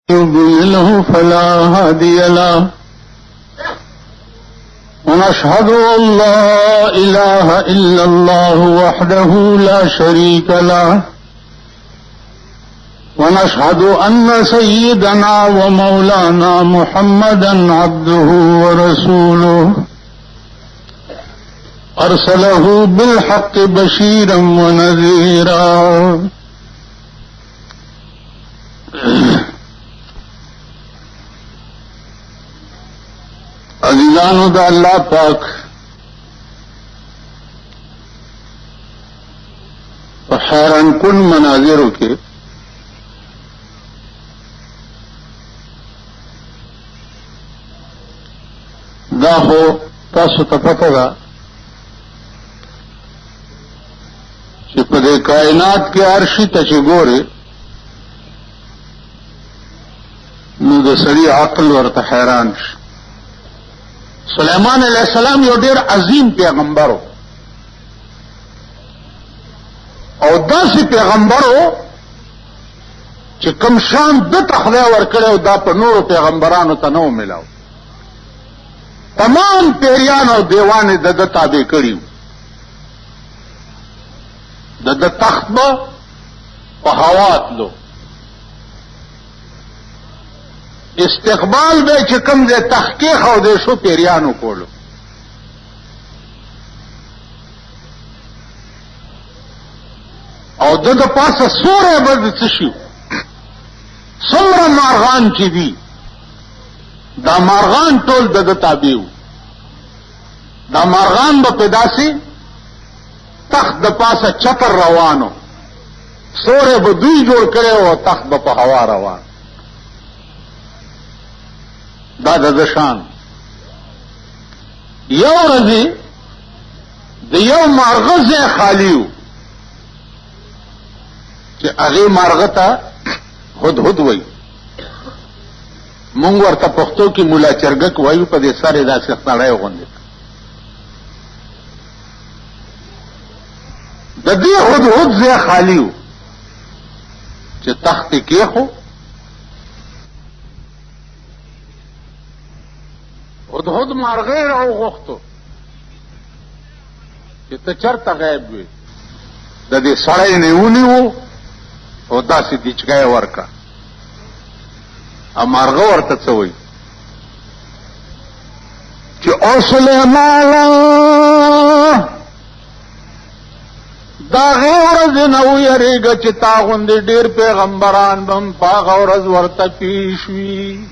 يضلله فلا هادي له ونشهد أن لا إله إلا الله وحده لا شريك له ونشهد أن سيدنا ومولانا محمدا عبده ورسوله أرسله بالحق بشيرا ونذيرا عزیزانو دا اللہ پاک حیران کن مناظروں کے دا ہو تاسو ته پته ده چې په دې کائنات کې هر شي ته چې ګوري نو د سړي عقل ورته حیران شي. سلیمان علیہ السلام یو ډیر عظیم پیغمبر او داسې پیغمبر چې کوم شان دته خدای ورکړی دا په نورو پیغمبرانو ته نه و ملاو. تمام پیریان او دیوان د تابع کړي د تخت په هوا تلو استقبال به چې کوم دې تحقیق او دې شو پیریانو کولو. او د پاسه سوره بد څه شي څومره مارغان چې دي دا مارغان ټول د تابع وو. دا مارغان به پیداسي تخت د پاسه چتر روانو سوره به دوی جوړ کړي او تخت به په هوا روان. دا د شان یو ورځې د یو مارغه ځای خالی و چې هغې مارغه ته هدهد وایي. مونږ ورته پښتو کې مولا چرګک وایو. په دې سر یې داسې سړی غوندې د دې هدهد ځای خالی و چې تخت یې کېښو. هدهد مارغې راوغوښتو چې ته چرته غیب وې. د دې سړی نه ونیو او داسې دیچکه یې ورکړه. مارغه ورته څه وایي چې او سلیمانه دا هغې ورځې نه ویرېږه چې تا غوندې ډېر پیغمبران به هم په هغه ورځ ورته پیش وي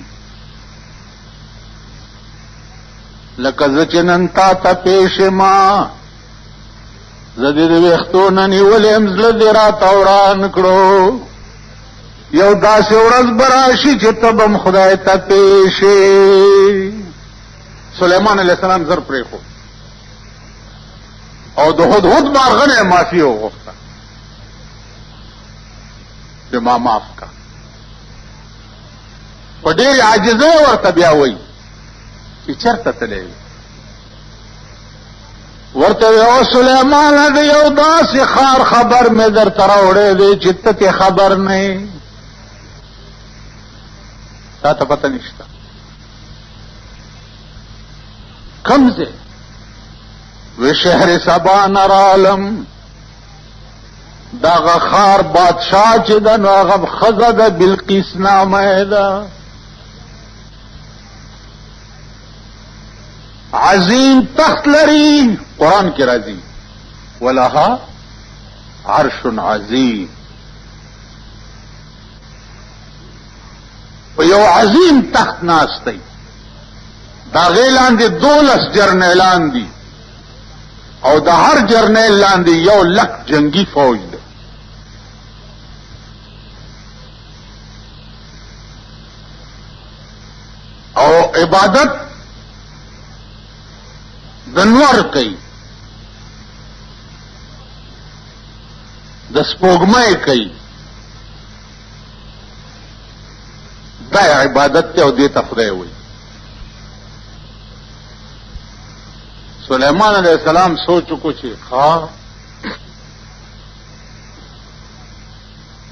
لکه زه چې نن تا ته پیش ما زه دې د ویښتو نه نیولې یم زړه دې راته وران کړو. یو داسې ورځ به راشي چې ته به م خدای ته پیشې. سلیمان علیه السلام زر پرېښود او د هدهد مارغه نه یې معافي وغوښته چې ما معاف کا. په ډېرې عاجزۍ ورته بیا وایي چې چرته تللی ورته او سلیمانه د یو داسې ښار خبر مې درته راوړی دی چې ته ترې خبر نه یې. تا ته پته نشته کوم ځای وی شهر سبا نه رالم دغه ښار بادشاه چې ده نو هغه ښځه ده بلقیس نامه یې ده. عظیم تخت لري قرآن کې راځي ولها عرش عظیم. په یو عظیم تخت ناست دی. د هغې لاندې 12 جرنیلان دي او د هر جرنیل لاندې 1,00,000 جنگي فوج ده. او عبادت د نور کوي د سپوږمۍ کوي. دا عبادت ته او دې ته خدای وایي. سلیمان علیہ السلام سوچ کو چې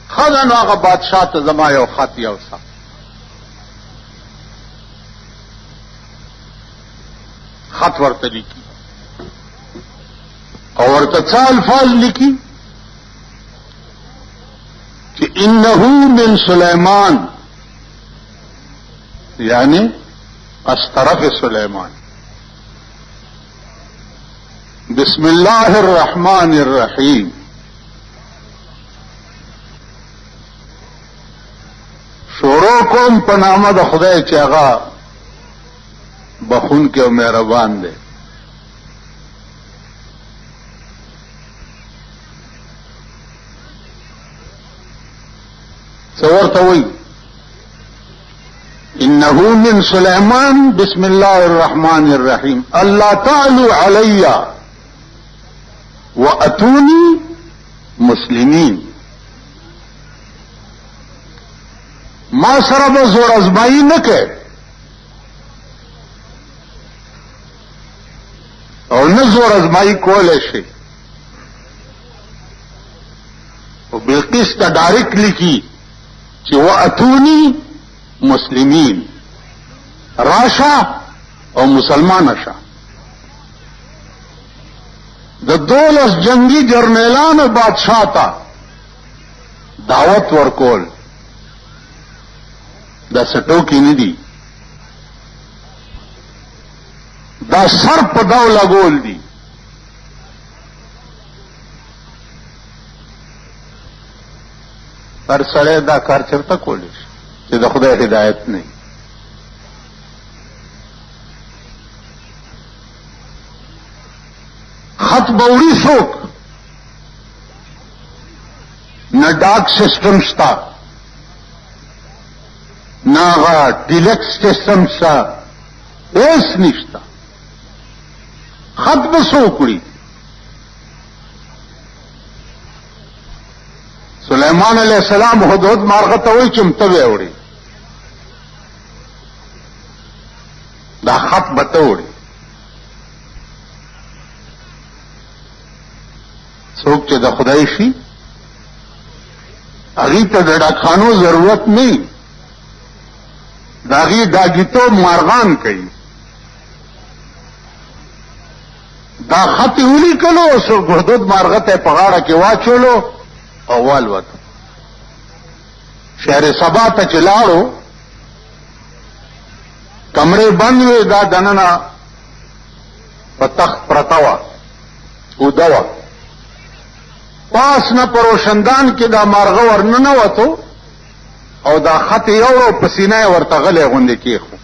خزانو هغه بادشاہ ته زما یو خط یو څه خط ورته لیکي او ورته څه الفاظ لیکي کہ انہو من سلیمان یعنی از طرف سلیمان بسم اللہ الرحمن الرحیم شروع کوم په نامه د خدای چې هغه بخون کې او مهربان دی ورته وایي انه من سلیمان بسم الله الرحمن الرحیم الله تعالی علی واتونی مسلمین ما سره به زور ازمایي نه کوي او نه زور ازمایي کولی شي او بلقیس ته ډایرکټ لیکي چې واتونی مسلمین راشه او مسلمان شه د 12 جنگي جرنیلانو بادشاہ ته دعوت ورکول دا سټو کې نه دي دا سر په داو لګول دي پر سړی دا کار چرته کولی شي چې د خدای هدایت نه خط بوړي څوک نه ډاک سسٹم شته نه هغه ډیلکس سسٹم شته هیڅ نشته خط به څوک وړي سلیمان علیہ السلام هدهد مارغه ته وایي چې مته وړي دا خط به ته وړي څوک چې د خدای شي هغې ته د ډاکخانو ضرورت نه د هغې ډاګیتوب مارغان کوي دا خط یې ولیکلو هدهد مارغه ته یې په غاړه کې واچولو اول وت شهر سبا ته چې لاړو کمرې بند وې دا دننه په تخت پرته وه اوده وه پاس نه په روشندان کې دا مارغه ورننوتو او دا خط یې یوړو په سینه یې ورته غلی غوندې کېښو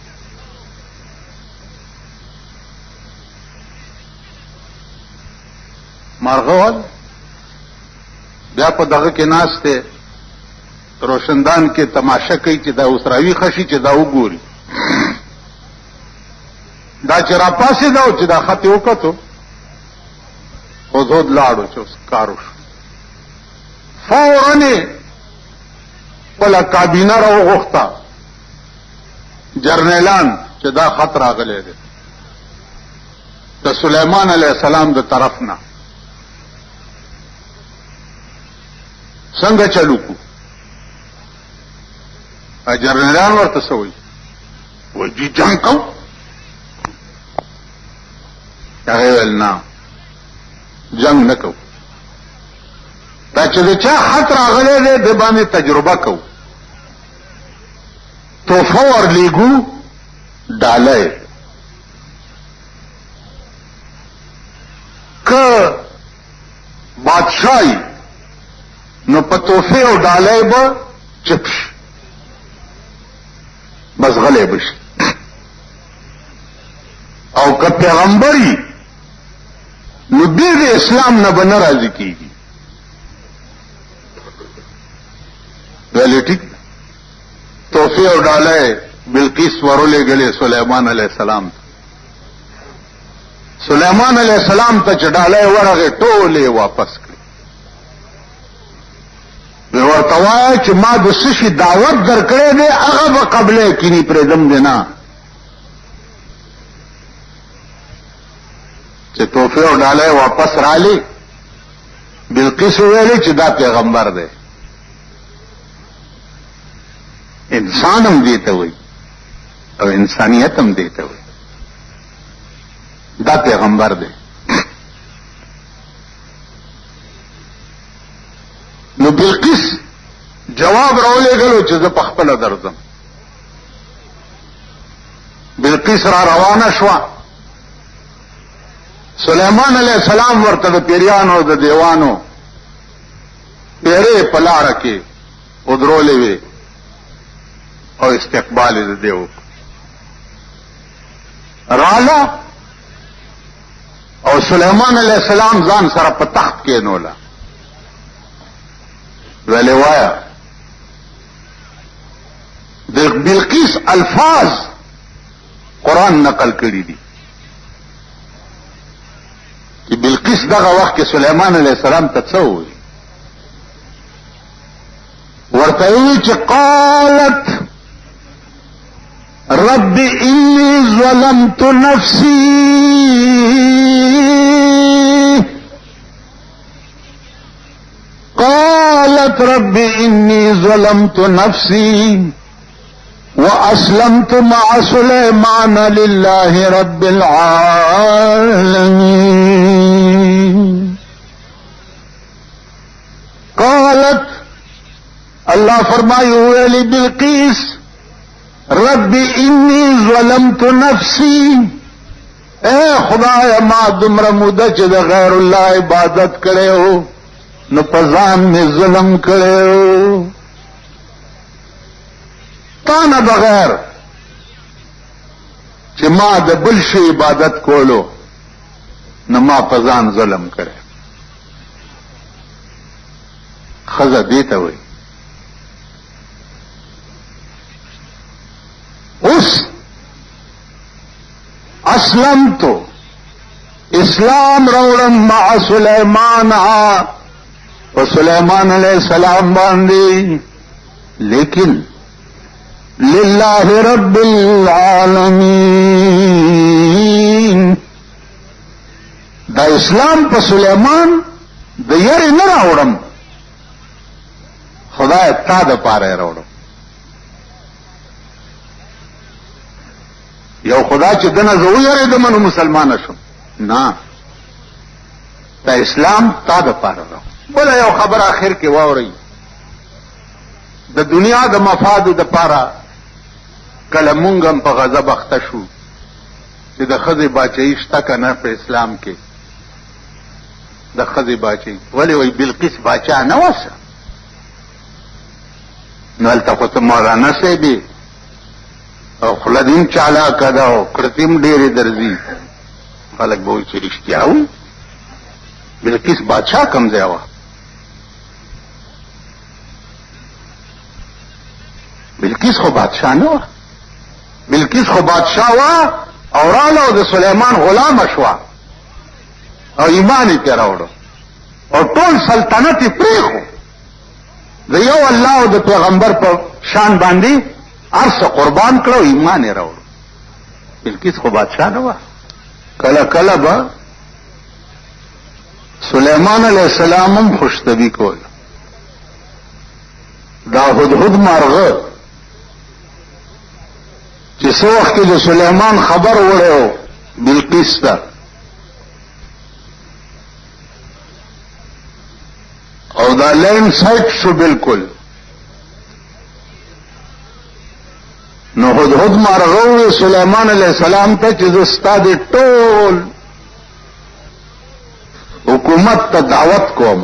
مارغه ول بیا په دغه کې ناست دی روشندان کې تماشه کوي چې دا اوس راویښه شي چې دا وګوري دا چې راپاسېده او چې دا خط یې وکتو هدهد لاړو چې اوس کار وشو فوراً یې خپله کابینه راوغوښته جرنیلان چې دا خط راغلی دی د سلیمان علیه السلام د طرف نه څنګه چلو کو جرنیلان ورته څه وایي وایي جی جنګ کو هغې ویل نه جنګ نه کو دا چې د چا خط راغلی دی د باندې تجربه کو تحفه ورلیږو ډالۍ که بادشاهی نو په تحفې او ډالۍ به چپ شي بس غلی به شي او که پیغمبري نو دې د اسلام نه به نه راضي کېږي ویلې ټیک تحفې او ډالۍ بلقیس ورولېږلې سلیمان علیه السلام ته سلیمان علیه السلام ته چې ډالۍ ورغې ټولې واپس کړې ورته وایه چې ما د څه شي دعوت درکړی دی هغه به قبلی کیني پرېږدم دی نه چې تحفې او ډالۍ واپس رالی بلقیس وویلې چې دا پیغمبر دی انسان هم دې ته وایي او انسانیت هم دې ته وایي دا پیغمبر دی. نو بلقیس جواب راولېږلو چې زه په خپله درځم. بلقیس را روانه شوه. سلیمان علیہ السلام ورته د پیریانو د دیوانو پیرې په لاره کې ودرولې وې او استقبال یې د دې وکړ. راله او سلیمان علیہ السلام ځان سره په تخت کېنوله. ویلې وایه د بلقیس الفاظ قرآن نقل کړي دي چې بلقیس دغه وخت کې سلیمان علیہ السلام ته څه وویل. ورته وی چې قالت رب انی ظلمت نفسی قالت رب انی ظلمت نفسی واسلمت مع سلیمان للہ رب العالمین. قالت اللہ فرمائی ویلی بلقیس رب انی ظلمت نفسی اے خدایا ما دمر موده چې د غیر الله عبادت کړي ہو نو پزان میں ظلم کړي ہو. تا نه بغیر چې ما د بل شي عبادت کولو نو ما پزان ظلم کړي. خزه دې ته وایي اس اسلمت اسلام روڑم مع سلیمان و سلیمان علیہ السلام باندې لیکن للہ رب العالمین. دا اسلام په سلیمان د یری نه راوړم خدای تا د پاره راوړم. یو خدا چې دنه زه ویریدم نو مسلمان شم نه دا اسلام تا د پاره راو. بل یو خبر اخر کې واوري د دنیا د مفاد د پاره کله مونږ هم په غضب اخته شو چې د ښځې باچایي شته که نه په اسلام کې. د ښځې باچایي ولې وایي بلقیس باچا نه وسه نو هلته خو ته مولانا صاحبې او خلدیم چالاکه ده او کړتیم ډېرې درځي. خلک به وایي چې رښتیا وایي بلقیس بادشاه کوم ځای وه. بلقیس خو بادشاه نه وه. بلقیس خو بادشاه وه او راله او د سلیمان غلامه شوه او ایمان یې پرې راوړو او ټول سلطنت یې پرېښو د یو الله او د پیغمبر په شان باندې ارس قربان کړو ایمان یې راوړو. بلقیس خو بادشاه نه وه. کله کله به سلیمان علیہ السلام هم خوشطبی کول. دا هدهد مارغه چې څو وخت کې د سلیمان خبر وړو بلقیس ته او دا لین سایټ شو بالکل نو هدهد مارغه سلیمان علیہ السلام ته چې زستا دې ټول حکومت ته دعوت کوم.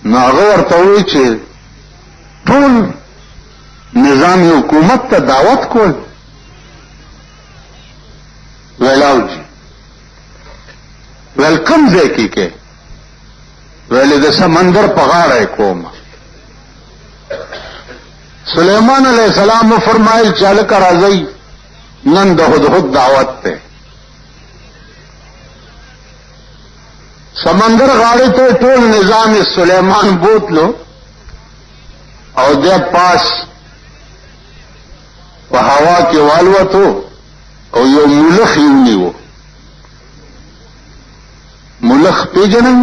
نو هغه ورته وایي چې ټول نظام حکومت ته دعوت کول. ویلاو جی ویل کم ځای کې کې ویلې د سمندر په غاړه کوم. سلیمان علیہ السلام فرمایل چې هلکه راځئ نن د هدهد دعوت ته. سمندر غاړې ته ټول نظام سلیمان بوتلو او د پاس په هوا کې والوتو او یو ملخ یې ونیو. ملخ پیژنئ؟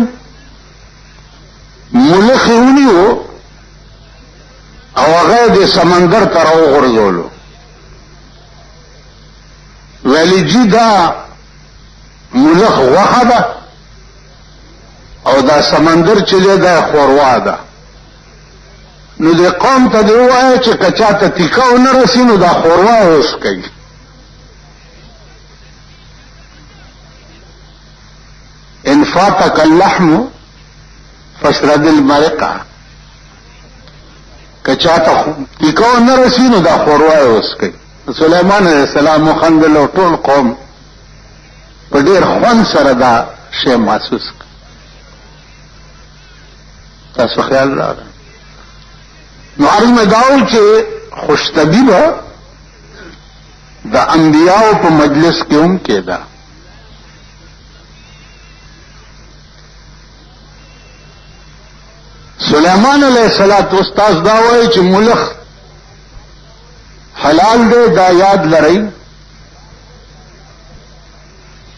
ملخ یې ونیو او هغه د سمندر ته راوغورځولو. کلیجی دا ملخ غوښه ده او دا سمندر چلی دا خوروا ده. نو دې قوم ته دې ووایه چې که چاته تیکه ونه رسي نو دا خوروا اوس کوي. ان فاتك اللحم فاشرد المرقه، که چاته تیکه ونه رسي نو دا خوروا اوس کوي. سليمان عليه السلام وخندل او ټول قوم په ډېر خوند سره دا شی محسوس کړ. تاسو خیال راغی. نو عرض میں داؤ چې خوشطبی به د انبیاء په مجلس کې هم کېده. سلیمان علیہ الصلوۃ والسلام دا وایي چې ملخ حلال دی. دا یاد لرئ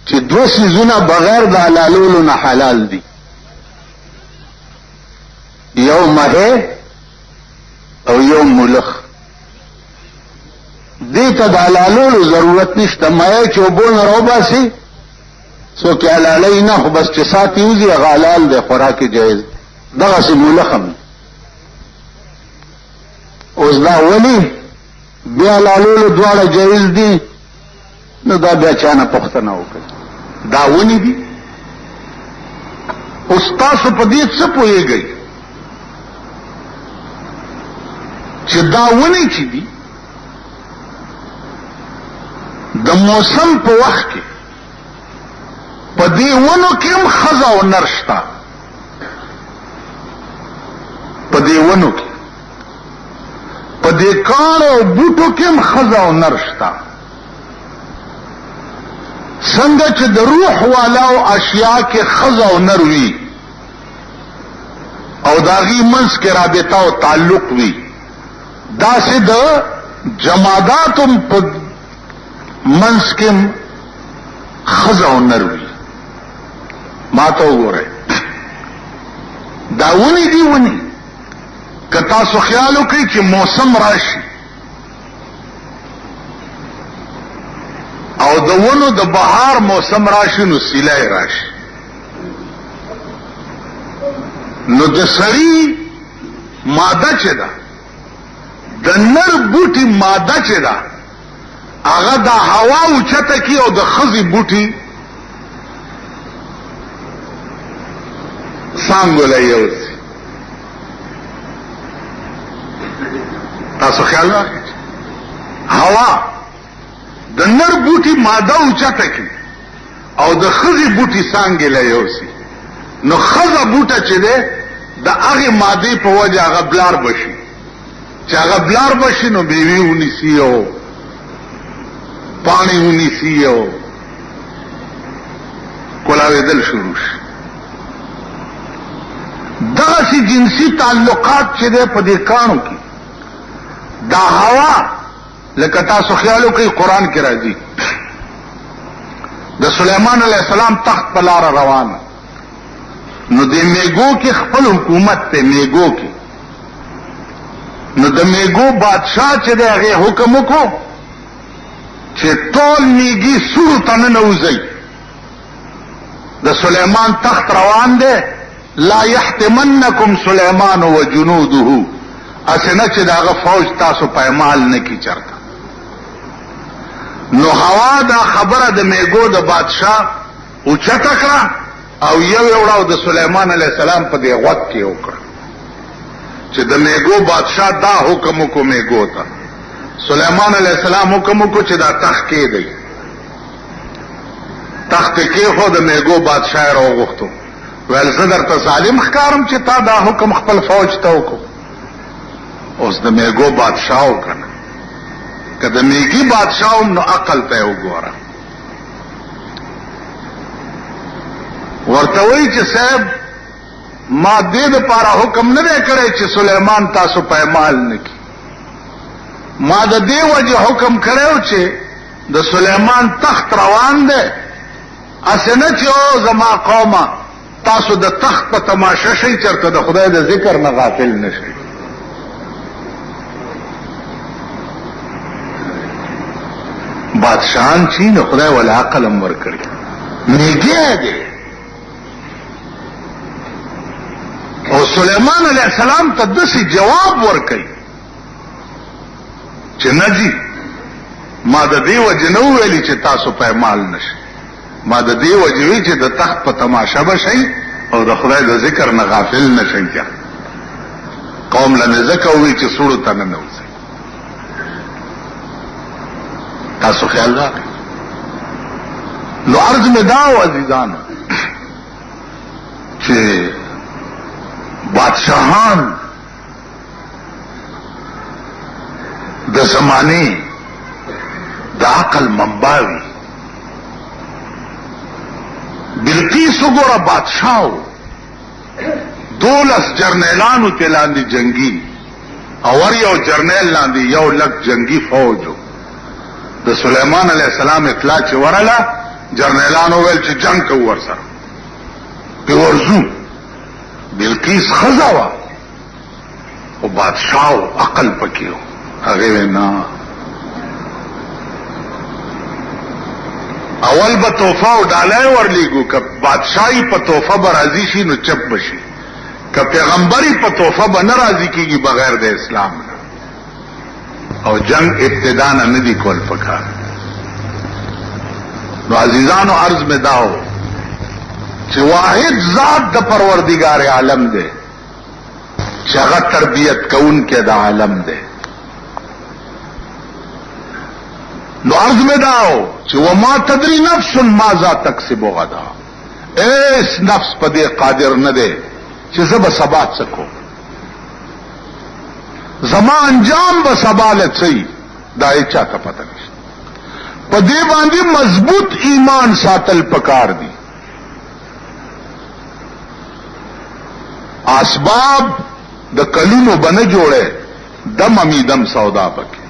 چې دوه سیزونه بغیر د حلالولو نه حلال دي. یو مهه او یو ملخ. دې ته د حلالولو ضرورت نشته. مهه چې اوبو نه راوباسي څوک یې حلالوي نه، خو بس چې ساتي وځي هغه حلال دی، خوراک جایز. دغسې ملخ هم اوس دا ولي بیا حلالولو دواړه جایز دي؟ نو دا بیا چانه پوښتنه وکړي. دا ونې دي. اوس تاسو په دې څه پوهېږئ چې دا ونې چې دي د موسم په وخت کې په دې ونو کې هم ښځه او نر شته. په دې ونو کې په دې کاڼو او بوټو کې هم ښځه او نر شته. څنګه چې د روح والاو اشیاء کې ښځه او نر وي او د هغې منځ کې رابطه او تعلق وي، داسې د جماداتو په منځ کې ښځه او نر وي. ما ته وګورئ، دا ونې دي. ونې که تاسو خیال وکړئ چې موسم راشي او د ونو د بهار موسم راشي نو سیلای راشي، نو د سړي ماده چې ده د نر بوټي ماده چې ده هغه د هوا اوچته کی او د ښځې بوټي څانګو له یوځي. تاسو خیال راغی هوا د نر بوټي ماده اوچته کی او د ښځې بوټي څانګې له یوځي. نو ښځه بوټه چې ده د هغې مادې په وجه هغه بلار بشي. چې هغه بلار بشي نو بیوی ونیسي او پاڼې ونیسي او کولاوېدل شروع شي. دغسې جنسي تعلقات چې دی په دې کاڼو کې دا هوا لکه تاسو خیال وکړئ قرآن کې راځي د سلیمان علیه السلام تخت په لاره روانه، نو د میګو کې خپل حکومت ته میګو کې، نو د میګو بادشاہ چې دی هغې حکم وکړو چې ټول میګي سورو ته ننوځئ. د سلیمان تخت روان دی. لا يحتمنکم سلیمان و جنوده، اسې نه چې د هغه فوج تاسو پایمال نه کي چرته. نو هوا دا خبره د میګو د بادشاہ اوچته کړه او یو وړاو د سلیمان علیه السلام په دې غوږ کې وکړه چې د میګو بادشاہ دا حکم وکړو میګو ته. سلیمان علیه السلام حکم وکړو چې دا تخت کېږدئ. تخت کېښود، د میګو بادشاہ یې راوغوښتو، ویل زه درته ظالم ښکارم چې تا دا حکم خپل فوج ته وکړو. اوس د میګو بادشاہ و که نه، که د میګي بادشاہ هم نو عقل ته یې وګوره. ورته وایي چې صاحب ما دې دپاره حکم نه دی کړی چې سلیمان تاسو پایمال نه کړي، ما د دې وجه حکم کړی چې د سلیمان تخت روان دی، اسې نه چې او زما قومه تاسو د تخت په تماشه شئ چېرته د خدای د ذکر نه غافل نه شئ. بادشاہان چی نو خدای ولا عقل هم ورکړي نیګه دی. او سلیمان علیہ السلام ته دسی جواب ورکړي چې نجی ما د دې وجه نو ویلي چې تاسو په مال نشي، ما د دې وجه وی چې د تخت په تماشا بشئ او د خدای د ذکر نه غافل نشئ. قوم لنه ذکر وی چې سوړو ته نه نوځي. تاسو خیال راکړئ. نو عرض می داو عزیزانو چې بادشاہان د زمانه د عقل منباوي. بلقیس وګوره بادشاہو 12 جرنیلانو ته لاندې جنگي اور یو جرنیل لاندې یو لک جنگي فوجو. د سلیمان علیہ السلام اطلاع چې ورله جرنیلانو ویل چې جنگ کو ورسره په ورزو. بلقیس خزاوه او بادشاہو عقل پکيو هغه نه اول به توفه او ډالای ورلیګو ک بادشاہي په توفه برازي شي نو چپ بشي، ک پیغمبري په توفه به ناراضي کیږي بغیر د اسلام نه. او جنگ ابتدا نه دی کول پکار. نو عزیزانو عرض میں داو چې واحد ذات د پروردگار عالم دی چې هغه تربیت کون کې د عالم دی. نو عرض میں داو چې وما تدری نفس ماذا تکسب غدا. ایس نفس په دې قادر نه دی چې زب سبات سکو، زما انجام به سبالت سي دا هیڅ چاته پته نشته. په دې باندې مضبوط ایمان ساتل پکار دي. اسباب د کلونو بنه جوړه دم امیدم سودا پکې.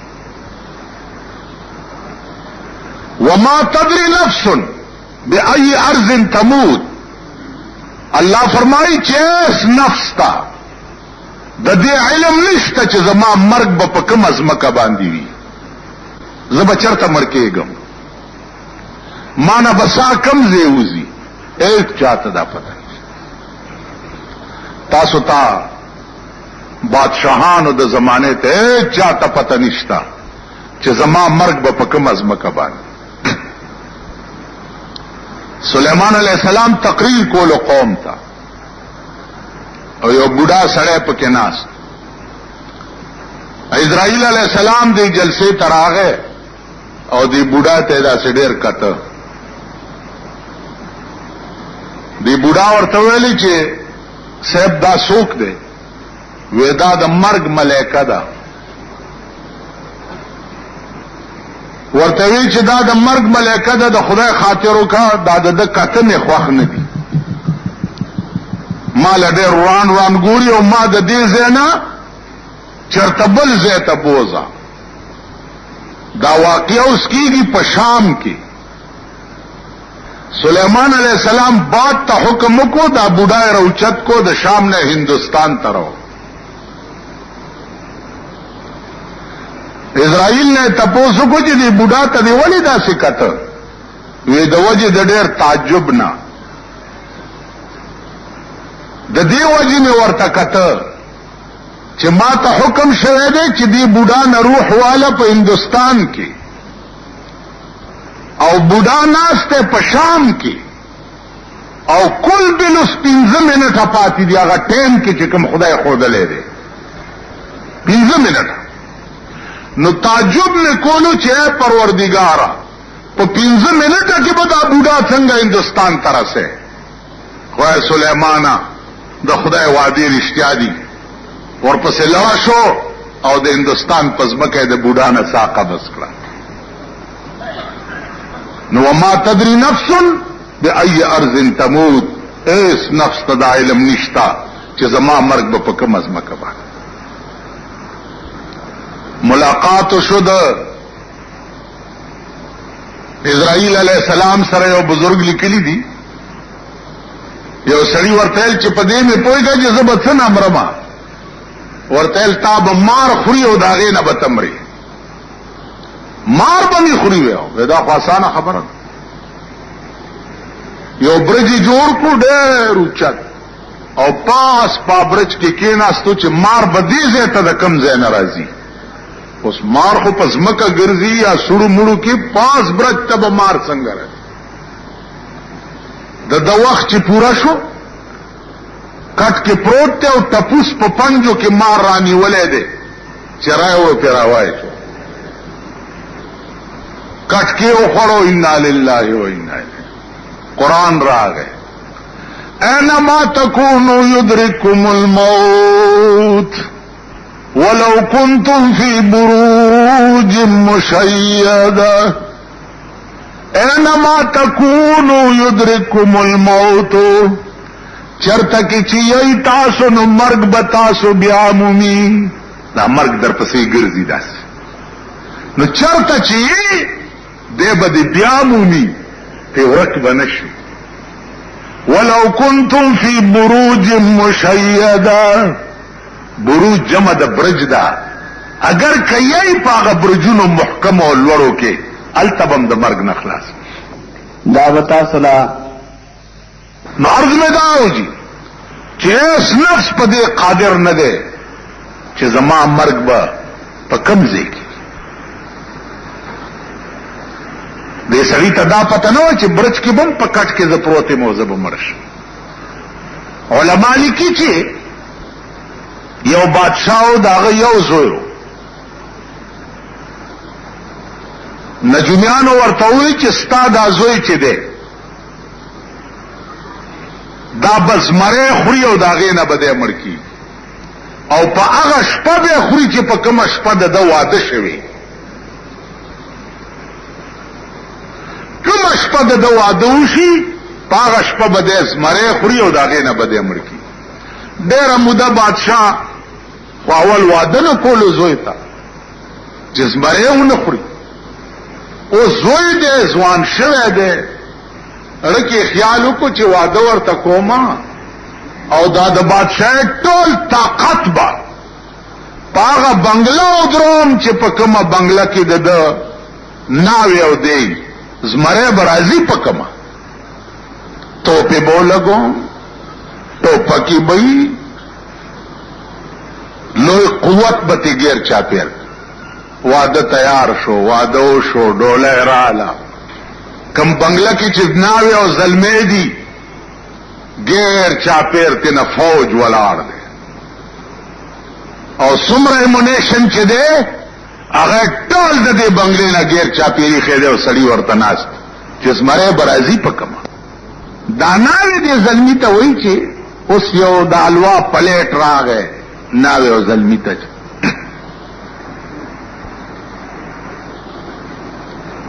وما تدری نفس بأي ارض تموت. الله فرمایي چې نفس تا د دې علم نشته چې زما مرګ به په کوم ازمکه باندې وي، زه به چرته مړ کېږم، ما نه بسا کم زیوزي، هیڅ چاته دا پته نشته. تاسو ته بادشاہانو د زمانه ته هیڅ چاته پته نشته چې زما مرګ به په کوم ازمکه باندې. سلیمان علیہ السلام تقریر کولو قوم تا او یو بوډا سړی پکې ناست. اسرائیل علیہ السلام دی جلسه تراغه او دی بوډا ته دا سډیر کته. دی بوډا ورته ویلی چې صاحب دا څوک دی؟ ودا د مرګ ملائکه ده. ورته وی چې دا د مرګ ملائکه ده، د خدای خاطر وکړه، دا د کتنې خوښ نه دي. ما له ډېر روان ګوري او ما د دې ځای نه چېرته بل ځای ته بوځه. دا واقعه اوس کېږي په شام کې. سلیمان علیہ السلام باد ته حکم وکړو، دا بوډا یې راوچت کو، د شام نه هندوستان ته راو. اسرائیل نے تپوسو کو چې دی بوډا ته دی ولې داسې کته؟ وی د وجې د ډېر تعجب نه، د دې وجې مې ورته کته چې ما ته حکم شوی دی چې دی بوډا نه روح واله په هندوستان کې او بوډا ناسته په شام کې او کل بلس 15 منټه پاتې دی هغه ټیم کې چې کوم خدای ښودلی دی 15 منټه. نو تعجب میں کولو چې پروردگارا په 15 منټه کې به دا بوډا څنګه هندوستان ته رسې؟ خوای سلیمانا د خدای وعده رښتیا دي. ورپسې لاړ شو او د هندوستان په ځمکه د بوډا نه ساقه بس کړه. نو وما تدری نفس بأي ارض تموت. ایس نفس ته دا علم نشتا چې زما مرګ به په کومه ځمکه باندې. ملاقات شد اسرائیل علیہ السلام سره یو بزرگ لیکلی دی. یو سړی ورتل چې په دې مې پوهیږي چې زه به څنګه مرما. ورتل تا به مار خوري او داغې نه به تمري. مار بمی خوري وي دا خو آسانه خبره یو برج جوړ کو ډېر اوچت او پاس پا برج کې کېناستو چې مار بدی زه ته د کم ځای ناراضي اوس مار خو پس مکه ګرځي یا سړو مړو کې پاس برج ته به مار څنګه راځي د وخت چې پورا شو کټ کې پروت ته او ټپوس په پنجو کې مار رانی ولې ده چرایو پیراوای شو کټ کې او خړو ان لله و انا الیه قرآن راغه اینما تکونوا یدرککم الموت ولو کنتم فی بروج مشیدہ اینما تکونوا یدرککم الموت چرته کې چې یی تاسو نو مرګ به تاسو بیا مومي دا مرګ در پسې ګرځي داس نو چرته چې دې به بیا مومي ته ورک بنشي ولو کنتم فی بروج مشیدہ بروج جمع د برج دا اگر کایي پاغه برجونو محکم او لورو کې التبم د مرګ نه خلاص دا وتا صلا نو عرض میں داو جی چې اس نفس په دې قادر نه ده چې زما مرګ به په کم ځای کې دې سړی ته دا پته نه و چې برج کې بم په کټ کې ز پروت موزه به مرش علماء لیکي چې یو بادشاہ داغه یو زوی نجومیانو ورته وی چې ستا دا زوی چې ده دا بس مره خوري او داغه نه بده مړ کی او په هغه شپه به خوري چې په کومه شپه د واده شوی کومه شپه د واده وشي په هغه شپه بده مره خوري او داغه نه بده مړ کی ډېر موده بادشاہ اول واده نه کولو زوی تا چې مره ونه خوري او زوی دې ځوان شوی دی رکی خیال کو چې واده ورته کوما او دا د بادشاہ ټول طاقت با پاغه بنگلا او دروم چې په کومه بنگلا کې د ناوی او دی زمره برازي په کومه توپه بولګو ټوپکی بئی لوی قوت بتی گیر چاپیر واده تیار شو واده شو ډوله رااله کم بنگلا کی چدناوی او ظلمے دی گیر چاپیر تینا فوج ولاړ دے او سمر ایمونیشن چه دے اگر ټول د دې بنگلے نا گیر چاپیری خیده او سڑی ورتناست چیز مرے برازی پکما داناوی دی ظلمی تا وی چه اس یو دالوا پلیٹ را گئے ناوی او ظلمی تا چه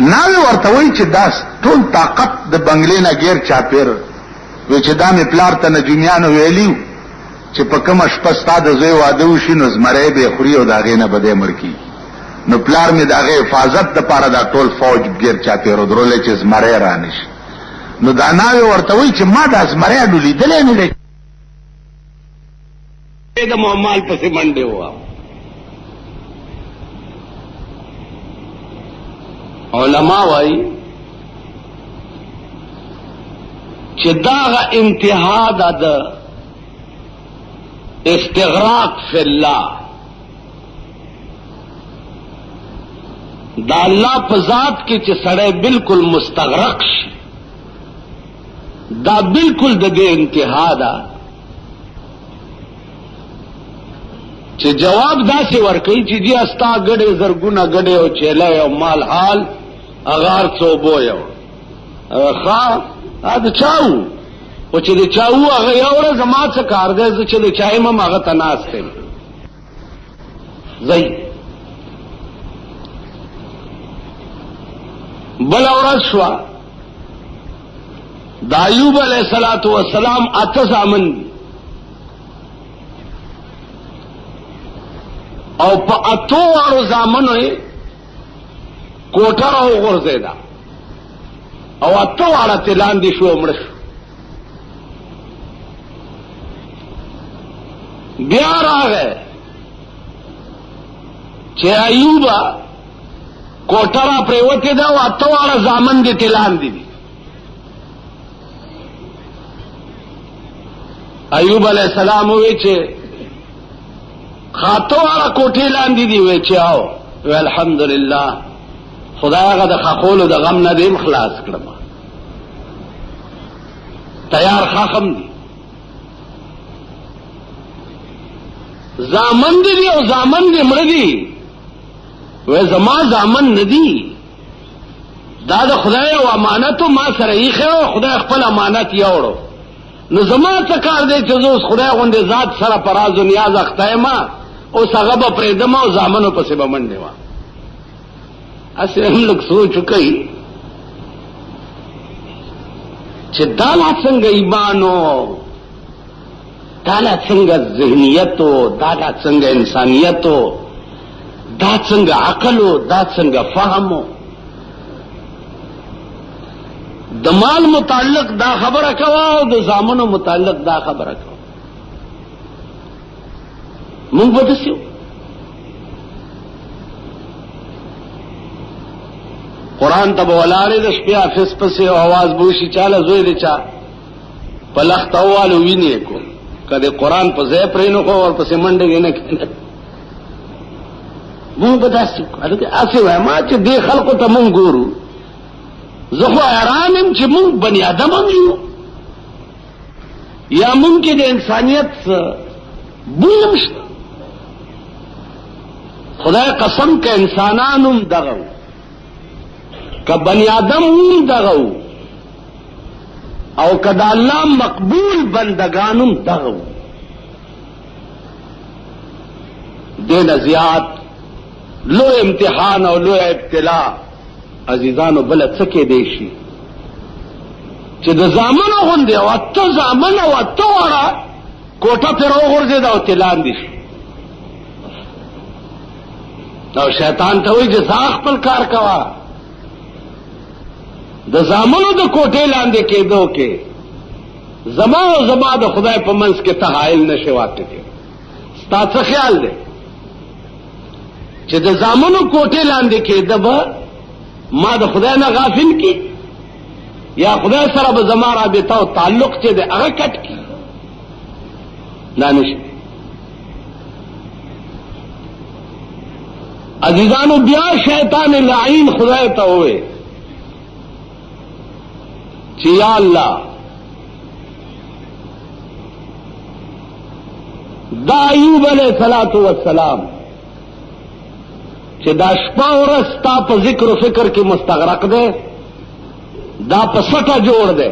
ناوی ورتوی چې داس ټول طاقت د بنگلې نه غیر چاپیر وی چې دا می پلار ته نجومیانو ویلیو چې په کوم شپه ستاد زوی واده وشي نو زمره به خوري او داغه نه بده مړکی نو پلار می داغه حفاظت د پاره دا ټول فوج غیر چاپیر درولې چې زمره رانش نو دا ناوی ورتوی چې ما د زمره ډولې دلې نه لې د محمد پسې منډه هوا علماء وائی چې داغه انتها د استغراق فی الله دا الله په ذات کې چې سړی بالکل مستغرق شي دا بالکل د دې انتها ده چې جواب داسې ورکړي چې دی استا غړې زرګونه غړې او چيله او مال حال اغار څو بویو ښا دا چاو او چې چاو هغه یو ورځ ما څه کار دی چې د چای ما هغه تناسته زئی بل ورځ شو د ایوب علیه السلام اته زامن او په اتو وارو زامنو کوټه راو غورځیدا او اتو واړه تلان دي شو مړ شو بیا راغی چې ایوبا کوټه را پریوتې ده او اته واړه زامن دې تلان دي. ایوب علیہ السلام وی چې خاطو واړه کوټې لاندې دي. وی چې آو وی الحمدلله خدای هغه د خخولو د غم نه دې خلاص کړم. تیار خاخم دي زامن دي او زامن دې مړ دي. وی زما زامن ندي دا د خدای او امانت ما سره یې خو خدای خپل امانت یوړو. نو زما څه کار دی چې زه اوس خدای غوندې ذات سره پراز و نیاز اخته یم اوس هغه به پرېږدم او زامنو پسې به منډې وه. هسې هم لږ سوچ وکئ چې دا لا څنګه ایمان و، دا لا څنګه ذهنیت و، دا لا څنګه انسانیت و، دا څنګه عقل و، دا څنګه فهم و. د مال متعلق دا خبره کوا او د زامنو متعلق دا خبره کوا. مونږ به داسې قرآن ته به ولاړې د شپې حافظ پسې او اواز به وشي چاله زوی دی چا په لخته ووالو وینې یې کو که د قرآن په ځای پرې نه کړو ورپسې منډې یې نه کړې. مونږ به داسې هسې وایم چې دې خلکو ته مونږ ګورو. زه خو حیران یم چې مونږ بني ادم هم یو یا مونږ کې د انسانیت بوی هم شته. خدای قسم که انسانان هم دغه و که بني ادم هم دغه و او که د الله مقبول بندگان هم دغه و. دې نه زیات لوی امتحان او لوی ابتلا عزیزانو بل څه کېدی شي چې د زامنو غوندې او اته زامن او اته واړه کوټه پرې راوغورځېده او تلان دي شي. او شیطان ته وایي چې ځا خپل کار کوه. د زامنو د کوټې لاندې کېدو کې زما او زما د خدای په منځ کې ته حایل نشې واقع کېږي. ستا څه خیال دی چې د زامنو کوټې لاندې کېده به ما د خدای نه غافل کی یا خدای سره به زما رابطه او تعلق چې دی هغه کټ کی؟ دا نشي. عزیزانو بیا شیطان لعین خدای ته ووی چې یا الله دا ایوب علیہ السلام چې دا شپه ورځ تا په ذکر و فکر کې مستغرق دی، دا په سټه جوړ دی،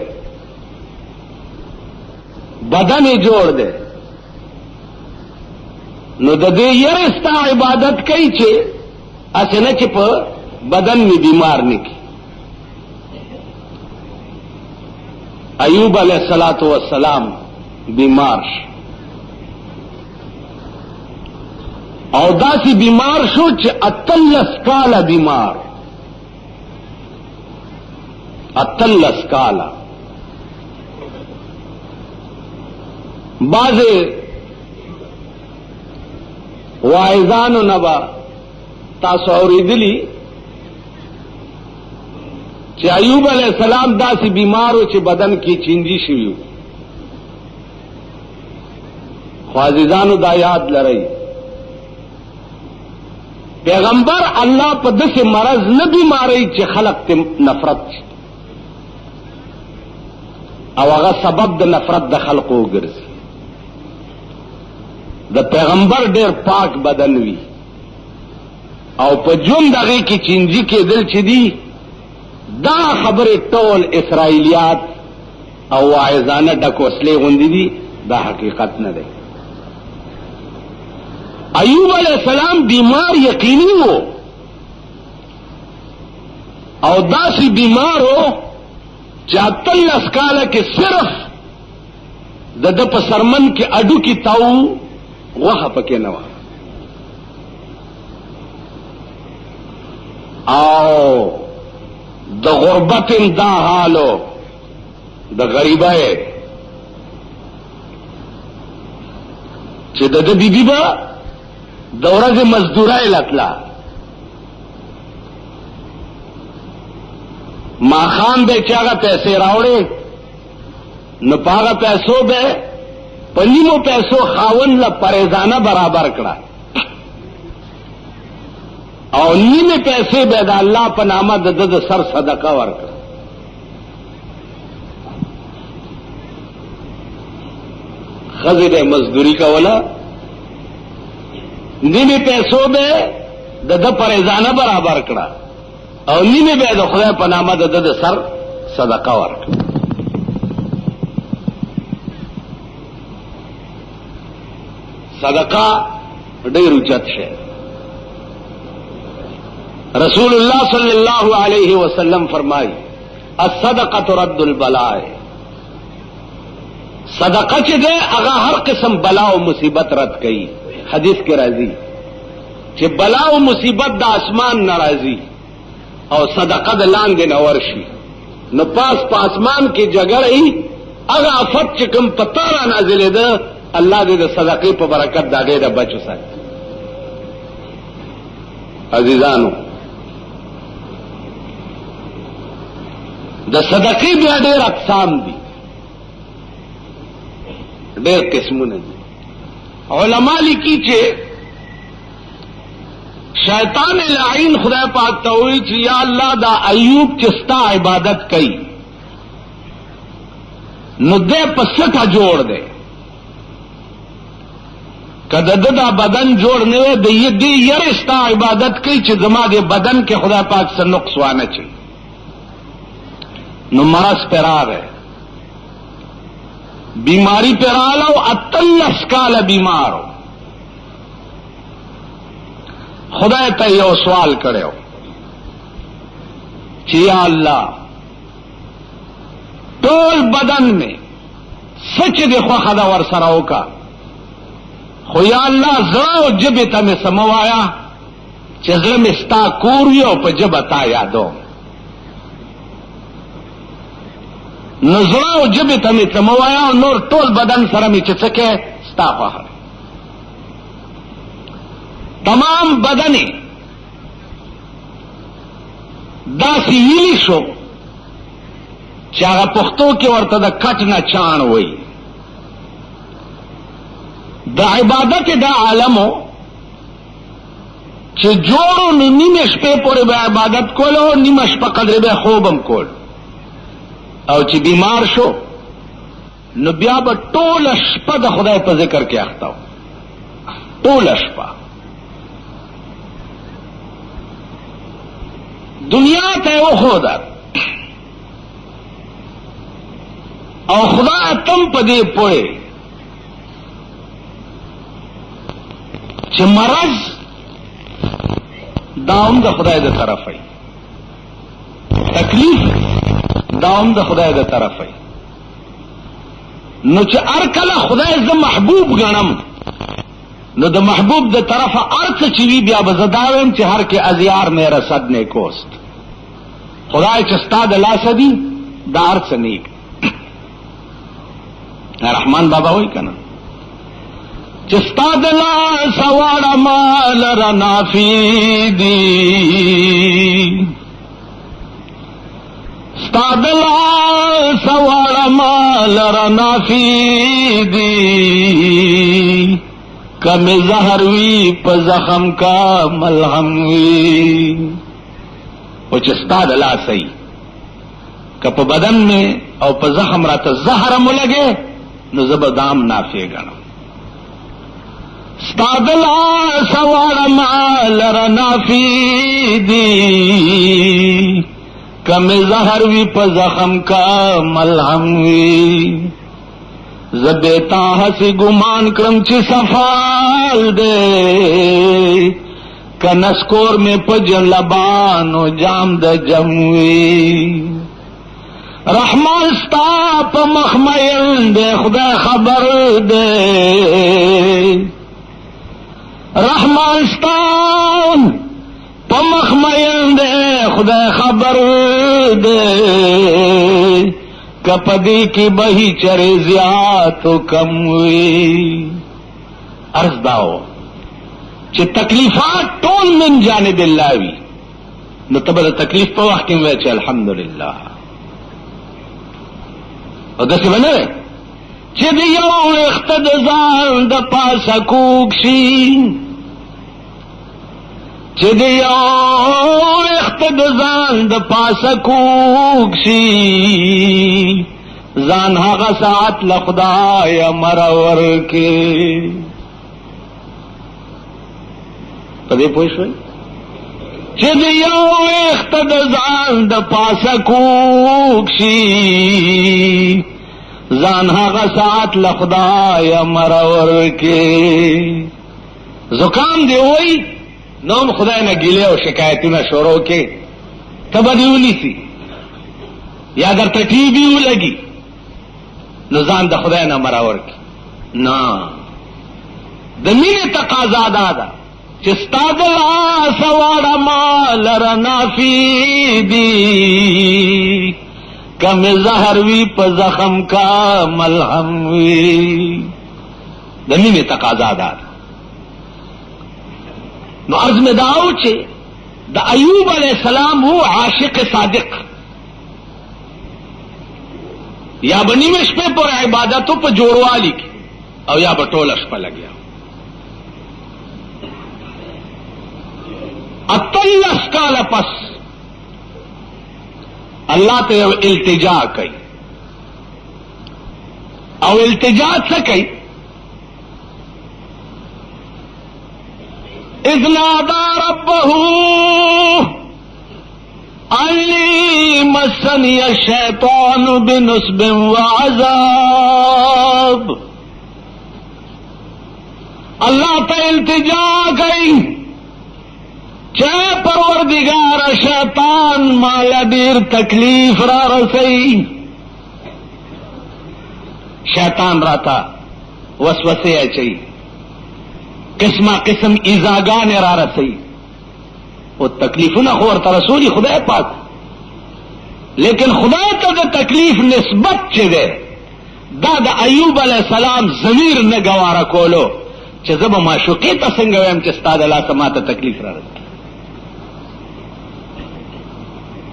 بدن یې جوړ دی، نو د دې یره ستا عبادت کوي چې اسې نه چې په بدن می بیمار نه کی. ایوب علیہ السلام بیمار شو او داسی بیمار شو چې 18 کاله بیمار، 18 کاله. بعض واعظانو نبا تاسو اوریدلی چې ایوب علیہ السلام داسی بیمارو چې بدن کې چینجی شوی. خو عزیزانو دا یاد لرئ پیغمبر الله په داسې مرض نه بیماری چې خلق ته نفرت شي او هغه سبب د نفرت د خلقو وګرځي. د پیغمبر ډیر پاک بدن وی او په ژوند هغه کې چینجی کېدل چې دی دا خبره ټول اسرائیلیات او واعظانه ډکوسلې غوندې دي، دا حقیقت نه دی. ایوب علیہ السلام بیمار یقینی ہو او داسی بیمار ہو چاہتل اسکالا کے صرف د په سرمن کے اڈو کی تاؤ وہاں پکے نوا او د غربت دا حالو د غریبای چې د بی بی با د ورځې مزدورای لتلا ماخام بے چاگا پیسے راوڑے نو پاگا پیسو بے پنیمو پیسو خاون لا پریزانہ برابر کڑا اور نیم پیسے بے دا اللہ پنامہ دد سر صدقہ ورکڑا. خزر مزدوری کا ولا نیمے پیسوں بے دد پریزانہ برابر کڑا اور نیمے بے د خدای پنامہ دد سر صدقہ ورک. صدقہ ډېر اوچت شی. رسول اللہ صلی اللہ علیہ وسلم فرمائی الصدقۃ رد البلاء. صدقہ چ دے اگا ہر قسم بلا و مصیبت رد کئی. حدیث کے راضی کہ بلا و مصیبت دا آسمان ناراضی اور صدقہ دا لاندے نورشی نو پاس پاسمان کی جگہ رہی اگا آفت چکم پتارا نازل دا اللہ دے دا صدقے پا برکت دا دے دا بچو سکت. عزیزانو دا صدقے بیا دیر اقسام دی ډېر قسمونه دي. علماء لیکي چې شیطان لعین خدای پاک ته وایي چې یا الله دا ایوب چې ستا عبادت کوي نو دې په سټه جوړ دی کله دا بدن جوړ نه وي د دې یې ستا عبادت کوي چې زما دې بدن کې خدای پاک څخه نقص وانه چي نو مرض پرار ہے بیماری پہ رالو اتلس کال بیمارو خدا ته یو سوال کړو چې یا الله ټول بدن میں سچ دې خو خدا ور سره وکا خو یا الله زړه او جبه ته مې سموایا چې زړه مې ستا کور یو په جبه تا یادو نزړه او جبه ته مې سموایا او نور ټول بدن سره مې چې څکه ستا خو تمام بدن داسې ویلی شو چې هغه پښتو کې ورته د کټ نه چاڼ وایي. د عبادت دا عالمو چې جوړو نو نیمه شپې پورې به عبادت کولو نیمه شپه قدر به خوبم کول او چې بیمار شو نو بیا به ټوله شپه د خدای په ذکر کې اخته و ټوله شپه دنیا ته وښوده او خدای تم په دې پوهې چې مرض داوم د خدای د طرفه تکلیف داوم د خدای د طرفه نو چې هر کله خدای زه محبوب ګڼم نو د محبوب د طرفه ارڅ چې وی بیا به زه دا وایم چې هر کې ازیار میرا صد نیکوست خدای چې ستا د لاسه دي دا ارڅ نیک رحمان بابا وایي کنه چې ستا د لاسه واړه مال را نافي دي ستا د لاسه واړه مال را نافي دي کم زہر وی پا زخم کا ملہم وی او چستا دلا سی کہ پا بدن میں او پا زخم را تا زہرم لگے نو زبدام نافع گنم ستا دلا سوار مال را نافی دی کم زہر وی پا زخم کا ملہم وی زبیتا ہسی گمان کرم چی سفال دے کنسکور میں پجن لبانو جام د جموی رحمان ستا پا مخمیل دے خدا خبر دے رحمان ستا پا مخمیل دے خدا خبر دے کپدی کی بہی چرے زیات و کم ہوئی عرض داو چھ تکلیفات ٹول من جانب اللہ وی نو ته به د تکلیف په وخت کې وایې چې الحمدلله. او داسې به نه وی چې د یو ویښته د ځان د پاسه کوږ شي، چې د یو ویښته د ځان د پاسه کوږ شي، ځان هغه ساعت له خدایه مرور کې. په دې پوه شوئ چې د یو ویښته د ځان د پاسه کوږ شي، ځان هغه ساعت له خدایه مرور کې. زکام دی وای نو هم خدای نه ګیلې او شکایتونه شروع کې، ته به دې ونیسي یا درته ټي بي ولګي نو ځان د خدای نه مرور کې. نه، د مینې تقاضا دا ده چې ستا د لاسه واړه ما لره نافي دي، کم زهر وی په زخم کا ملهم وی. د مینې تقاضا ده. نو عرض میں داو چې د ایوب علیہ السلام هو عاشق صادق، یا به نیمه شپې پر عبادتو په جوړوالي کې او یا به ټوله شپه لګیا. 28 کاله پس الله ته یو التجا کوي، او التجا څه کوي؟ اذ نادى ربه انی مسنی الشیطان بنصب وعذاب. اللہ ته التجا گئی چه پروردگار شیطان مالا دیر تکلیف را رسی. شیطان راتا وسوسه اچي، قسمه قسم ایزاگان را رسی، او تکلیفونه خو ورته رسولي خدای پاک، لیکن خدای ته د تکلیف نسبت چې ده دا د ایوب علیہ السلام ضمیر نه گواره کولو چې زه به معشوقې ته څنګه وایم چې ستا د لاسه ماته تکلیف را رسي.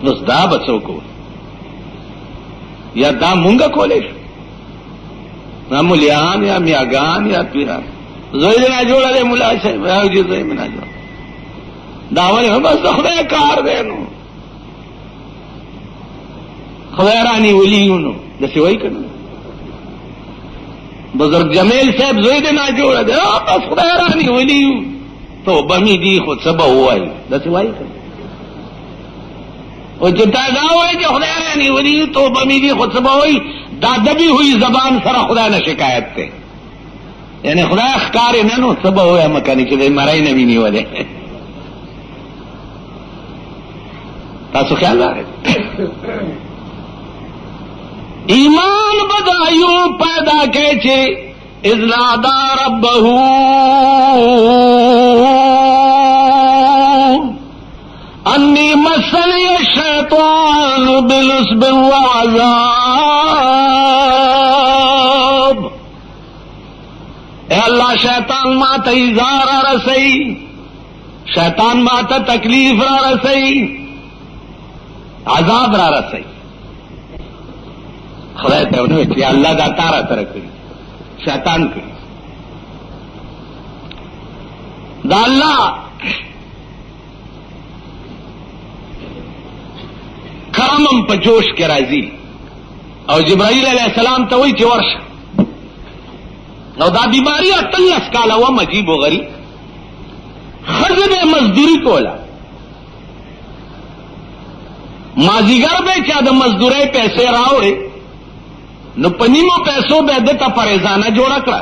نو دا به څوک یا دا مونږه کولی شو؟ دا مولیان یا میاګان یا پیران زوی دې نه جوړه دی ملا صاحب او دې زوی مې نه جوړه دا ولې بس خدای کار دی. نو خدای رانی ولیونو داسې وایي که نه؟ بزرگ جمیل صاحب زوی دې نه جوړه دی بس خدای رانی ولیو توبه مې دي خو څه به ووایي داسې وایي که نه؟ او چې تا دا وایي چې خدای رانی ولیو توبه مې دي خو څه به وایي، دا دبی ہوئی زبان سره خدای نه شکایت ته، یعنی خدای ښکارې نه نو څه به ووایم کنې چې د مرۍ نه وي نیولې. تاسو خیال راغی ایمان به د ایوب پیدا کوي چې اذ نادى ربه انی مسنی الشیطان بنصب وعذاب. اے اللہ شیطان ما ته ایزار را رسئی، شیطان ما ته تکلیف را رسئی، عذاب را رسئی. خدای ته ونه چې الله دا تارا سره کوي، شیطان کوي. دا الله کرمم په جوش کې راځي او جبرائیل علیہ السلام ته وایي چې ورشه. او دا بیماری 18 کاله وه عجیب و غریب. ښځه به مزدوري کوله، مازیګر به چا د مزدورۍ پیسې راوړې نو په نیمو پیسو به ده ته پریزانه جوړه کړه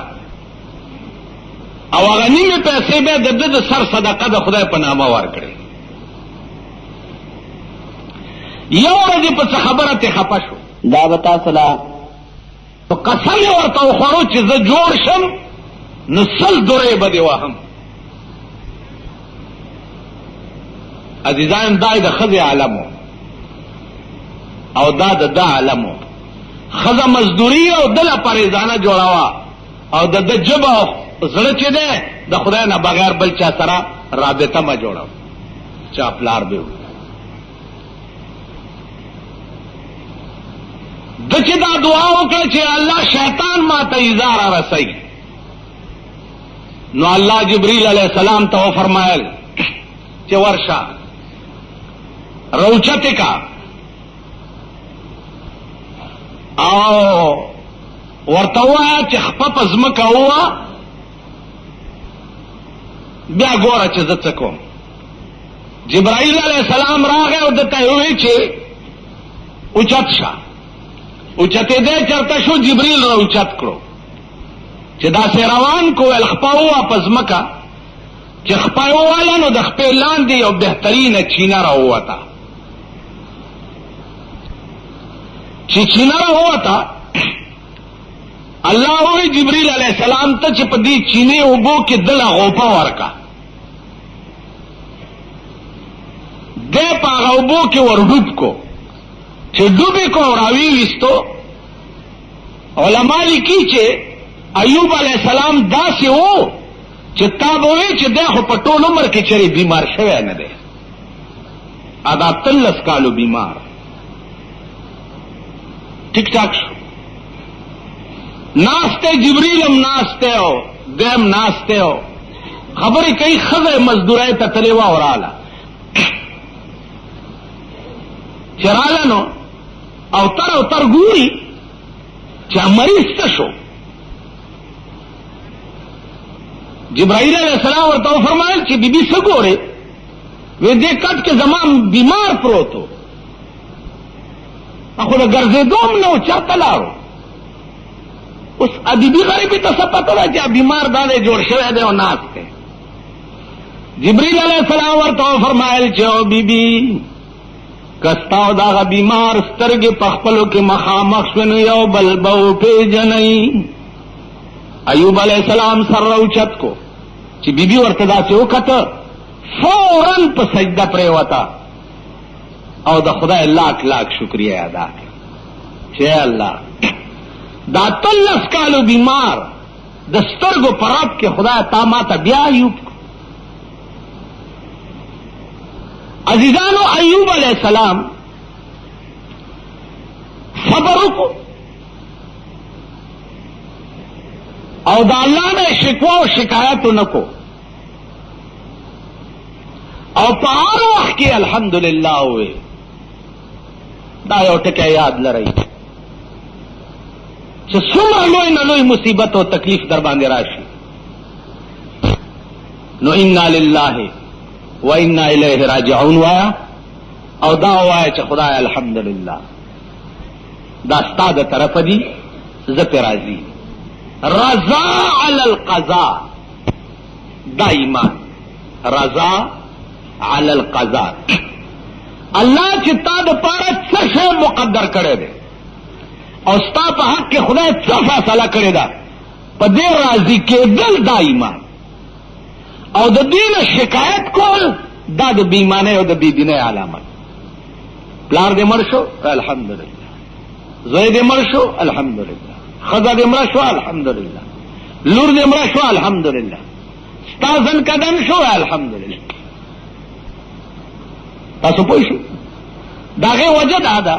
او هغه نیمې پیسې به د ده د سر صدقه د خدای په نامه ورکړې. یو ورځ په څه خبره ته خفه شو، دا به تاسو له نو قسم یې ورته وخوړو چې زه جوړ شم نو 100 درې به دې وهم. عزیزان دا د ښځې عالم و او دا د ده عالم و. ښځه مزدوري او دله پریزانه جوړوه او د ده ژبه او زړه چې دی د خدای نه بغیر بل چا سره رابطه مه جوړوه. چا پلار به د چې دا دعا وکړه چې الله شیطان ما ته ایذا را رسوي، نو الله جبريل علیہ السلام ته فرمایل چې ورشه روچته کا او ورته وایا چې خپه ځمکه وه بیا ګوره چې زه څه کوم. جبرائیل علیہ السلام راغی او دته وی چې اوچت شه. اوچته دې چرته شو، جبرائیل را اوچت کړو چې دا سه روان کو الخپاو واپس مکه چې خپاو والا نو د خپل لاندې یو بهترینه چینه را ووته. چې چینه را ووته الله وی جبرائیل علیہ السلام ته چې په دې چینه اوبو کې دله غوپه ورکا، دې په اوبو کې ورډوب کو، چې ډوبې کو راوي وستو. علماء لیکي چې ایوب علیہ السلام داسې وو چې تا به وی چې دا خو په ټول عمر کې چېرې بیمار شوی نه دی، ادا 13 کالو بیمار. ټیک ټاک شو، ناستے جبریل هم ناستے ہو، دیم ناستے ہو، خبریں کئی خزے مزدورائے تتلیوا ورالا چرالا نو اوتر گوری چا مریض تشو. جبرائیل علیہ السلام ورطاو فرمائل چی بی بی سگو رے وی دے کٹ کے زمان بیمار پروتو اخو دا گرزے دوم نو چاہتا لارو. اس ادبی غریبی ته څه پته ده چې بیمار باندې جوړ شوی دی او ناست دی. جبريل علیہ السلام ورته فرمایل چې او بیبي کستاو داغه بیمار سترګې په خپلو کې مخامخ شونه یو بل بو پیژنئ. ایوب علیہ السلام سر راوچت کو چې بیبي ورته داسې وکړه، فوراً په سجده پریوته او د خدای لاک لاک شکریه ادا کړه چې الله دا 13 کالو بیمار د سترګو پراب کې خدای تا ما ته بیا ایوب. عزیزانو ایوب علیہ السلام صبر وکړو او دا الله نه شکوا او شکایت نکو او په هر وخت کې الحمدلله وې. دا یو ټکی یاد لرئ چې څومره لوی نه لوی مصیبت او تکلیف در باندې راشي نو انا لله و انا الیه راجعون وایا او دا وایا چې خدای الحمدلله دا ستاسو طرف دی زه پر راضي. رضا علی القضاء دا ایمان، رضا علی القضاء. الله چې تا د پاره څه شی مقدر کړی دی او ستا په حق کې خدای څه فیصله کړې ده په دې راضي کېدل دا ایمان. او د دین شکایت کول دا د بېایمانۍ او د بېدینۍ علامت. پلار دې مړ شو الحمدلله، زوی دې مړ شو الحمدلله، ښځه دې مړه شو الحمدلله، لور دې مړه شو الحمدلله، ستا ځن کدن شو الحمدلله. تاسو پوه شئ د هغې وجه دا ده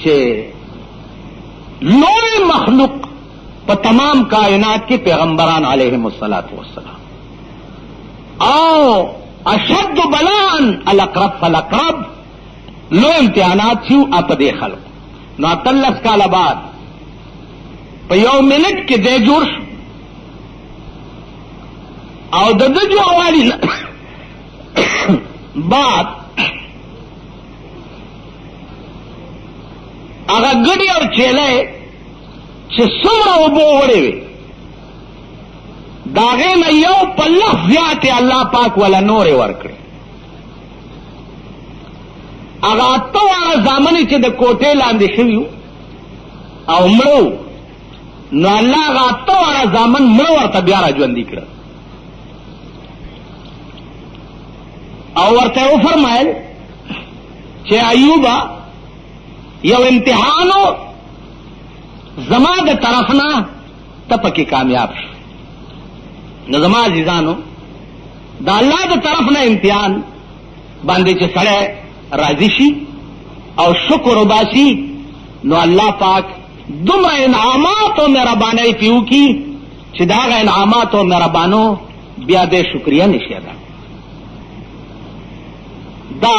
چې لوی مخلوق په تمام کائنات کې پیغمبران علیهم الصلاۃ والسلام او اشد بلاء الاقرب فالاقرب لو امتحانات شو په دې خلق. نو 13 کاله بعد په یو منټ کې دې جوړ شو او د دې جوړوالي بعد هغه ګډي او چیلې چې څومره اوبه وړې وي د هغې نه یو په لس زیاتې الله پاک ولا نورې ورکړې. هغه 8 واړه زامنې چې د کوټې لاندې شوي او مړه نو الله هغه 8 واړه زامن مړه ورته بیا را ژوندي کړه او ورته وفرمایل چې ایوبه یو امتحانو زما د طرف نه ته پکې کامیاب شو. نو زما عزیزانو د الله د طرف نه امتحان باندې چې سړی راضي شي او شکر وباسي نو الله پاک دومره انعامات او مهرباني پیو کی چې دا غ انعامات او مهربانو بیا به شکریا نشي ادا. دا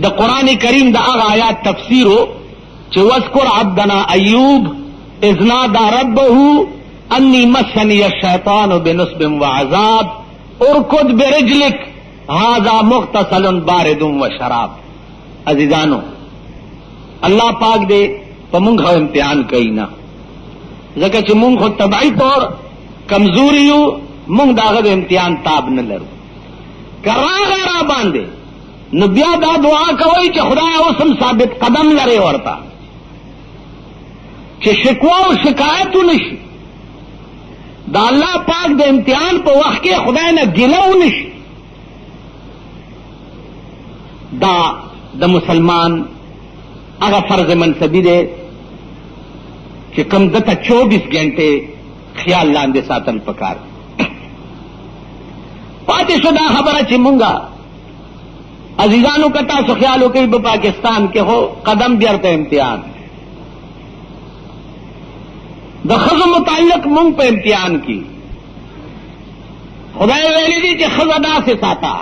د قران کریم د هغه آیات تفسیرو چې واذکر عبدنا ایوب اذ نادى ربه انی مسنی الشیطان بنصب وعذاب ارکض برجلک هذا مغتسل بارد وشراب. عزیزانو الله پاک دې په موږ امتحان کوي نه، ځکه چې موږ خو طبعي طور کمزوري یو، موږ داغه امتحان تاب نه لرو. کراغه را باندې نو بیا دا دعا کوي چې خدای اوسم ثابت قدم لري ورته چې شکوا او شکایت نشي. دا الله پاک د امتحان په وخت کې خدای نه ګیله ونشي. دا د مسلمان هغه فرض منصبی دی چې کم دته 24 غنټه خیال لاندې ساتل پکار. پاتې شو دا خبره چې مونږه عزیزانو کتا سو خیالو کوي په پاکستان کې هو قدم بیرته امتحان د خزو متعلق مونږ په امتحان کې خدای ویلي دي چې خزا داسې ساته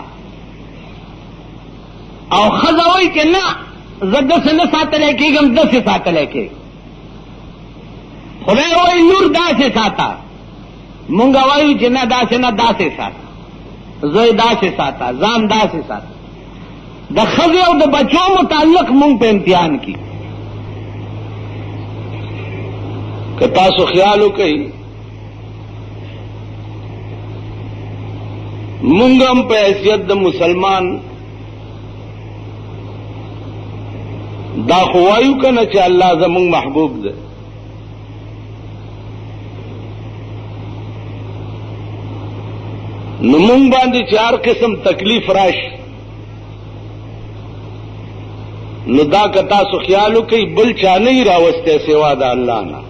او خزا وایي چې نه زده سے نه ساتلی کېږم داسې ساتلی کې. خدای وایي نور داسې ساته، مونږ وایو چې نه داسې نه داسې ساته، زوی داسې ساته، ځان داسې ساته. د ښځې او د بچو متعلق مونږ په امتحان کې که تاسو خیال وکئ مونږ هم په حیثیت د مسلمان دا خو وایو که نه چې الله زمونږ محبوب ده، نو مونږ باندې چې هر قسم تکلیف راشي نو دا که تاسو خیال وکئ بل چا نه یې راوستی سوا د الله نه.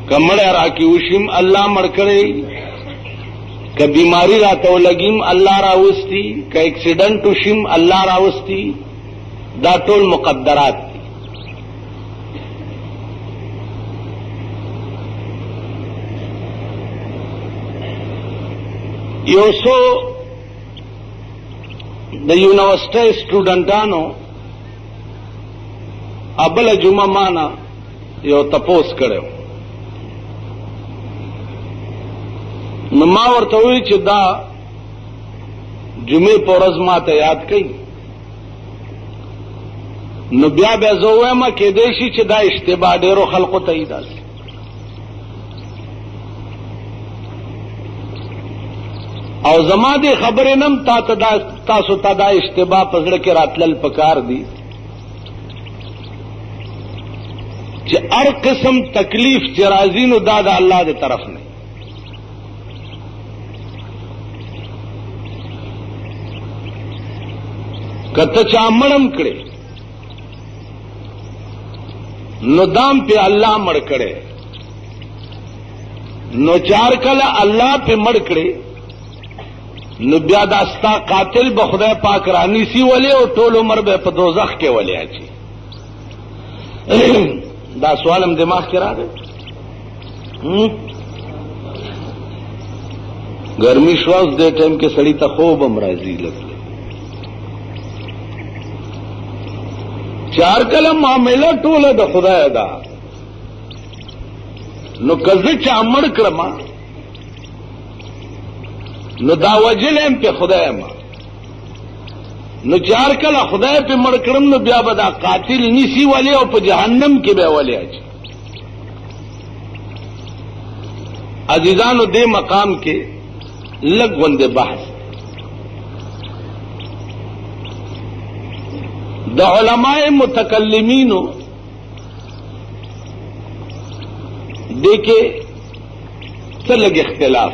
که مړی راکې وشیم الله مړ کړی، که بیماری راته ولګیم الله راوستی، که اکسیډنټ وشیم الله راوستی. دا ټول مقدرات دي. یو څو د یونیورسټۍ سټوډنټانو ابله جمعه مانا یو تپوس کړو، نو ما ورته وی چې دا جمعې په ورځ ما ته یاد کړئ. نو بیا بیا زه وایم کېدای شي چې دا اشتباه ډېرو خلقو ته یې داسې. او زما دې خبرې نم تاسو ته دا اشتباه په زړه کې راتلل پکار دي چې هر قسم تکلیف چې راځي نو دا د الله دې طرف نه. کته چا مړم کړي نو دام په الله مړ کړي، نو چار کله الله په مړ کړي نو بیا دا ستا قاتل به خدای پاک رانی سی ولې او ټول عمر به په دوزخ کې ولې اچي. دا سوالم دماغ کې راغی. ګرمي شو اوس دې ټیم کې سړی ته خوب هم راځي لګي. چار کله معامله ټوله د خدای ده، نو کزه چا مړ کړم نو دا وجلم په خدای ما، نو چار کله خدای په مړ کړم نو بیا به دا قاتل نیسی ولی او په جهنم کې به ولی اچي. عزیزانو دې مقام کې لږ غونډه بحث د علماء متکلمینو دې کې څه لږ اختلاف.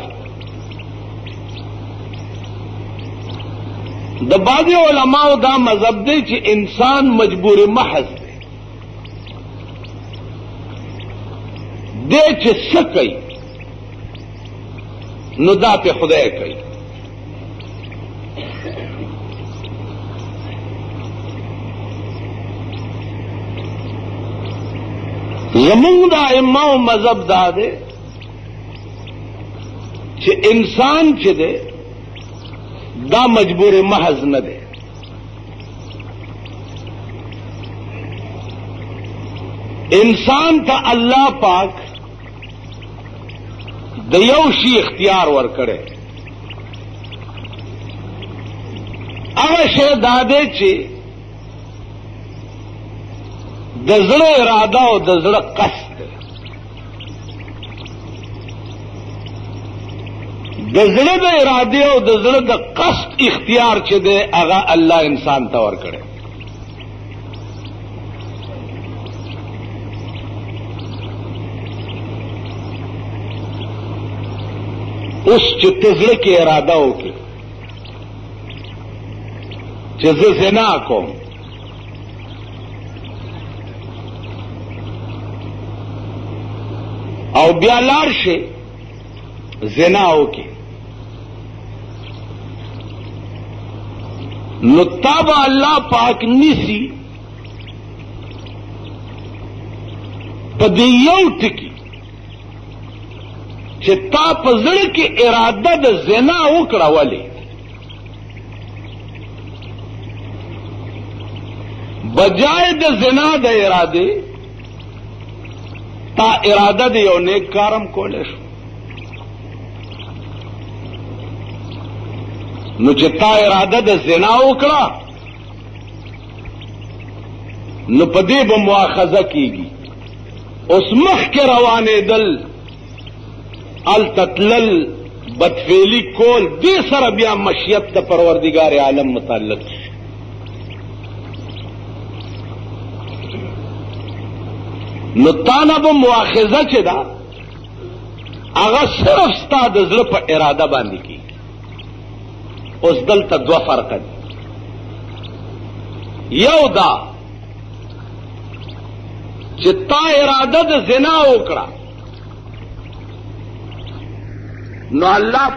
د بعض علماء دا مذهب دی چې انسان مجبور محض دی چې څه کوي نو دا په خدای کوي. زمونږ د ائمهو مذهب دا دی چې انسان چې دی دا مجبور محض نه دی. انسان ته الله پاک د یو شی اختیار ورکړي. هغه شی دا دی چې د زړه اراده او د زړه قصد دی. د زړه د اراده او د زړه د قصد اختیار چې دی هغه الله انسان ته ورکړي. اوس چې ته زړه کې اراده وکړې چې زه زنا کوم، او بیا لاړ شي زنا وکړي، نو تا به الله پاک نیسي په دې یو ټکي چې تا په زړه کې اراده د زنا وکړه. ولې؟ بجای د زنا د اراده تا اراده د یو نیک کارم کولی شو. نو چې تا اراده د زنا وکړه نو په دې به مؤاخذه کیږي. اوس مخکې روانېدل التتلل بدفعلی کول دې سره بیا مشیت د پروردگار عالم متعلق شي. نو تانا به مؤاخذه چې دا هغه صرف ستا د زړه په اراده باندې کی. اوس دلته دوه فرق دي. یو دا چې تا اراده د زنا وکړه نو الله